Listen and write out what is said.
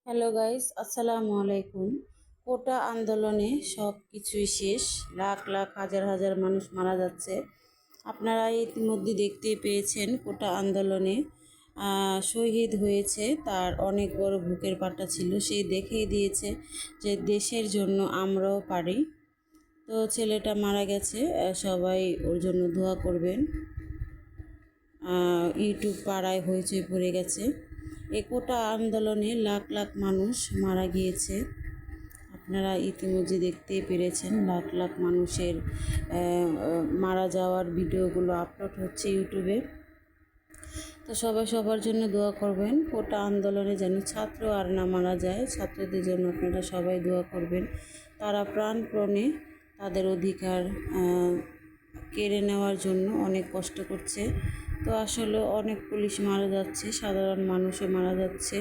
Hello guys, আসসালামু আলাইকুম। কোটা আন্দোলনে সব কিছুই শেষ। লাখ লাখ হাজার হাজার মানুষ মারা যাচ্ছে। আপনারা ইতিমধ্যে দেখতেই পেয়েছেন কোটা আন্দোলনে শহীদ হয়েছে, তার অনেক বড় বুকের পাটা ছিল। সেই দেখিয়ে দিয়েছে যে দেশের জন্য আমরাও পারি। তো ছেলেটা মারা গেছে, সবাই ওর জন্য দোয়া করবেন। ইউটিউব পাড়ায় হইচই পড়ে গেছে। এই কোটা আন্দোলনে লাখ লাখ মানুষ মারা গিয়েছে। আপনারা ইতিমধ্যে দেখতেই পেরেছেন লাখ লাখ মানুষের মারা যাওয়ার ভিডিওগুলো আপলোড হচ্ছে ইউটিউবে। তো সবাই সবার জন্য দোয়া করবেন। কোটা আন্দোলনে যেন ছাত্র আর না মারা যায়, ছাত্রদের জন্য আপনারা সবাই দোয়া করবেন। তারা প্রাণপণে তাদের অধিকার কেড়ে নেওয়ার জন্য অনেক কষ্ট করছে। তো আসলে অনেক পুলিশ মারা যাচ্ছে, সাধারণ মানুষও মারা যাচ্ছে।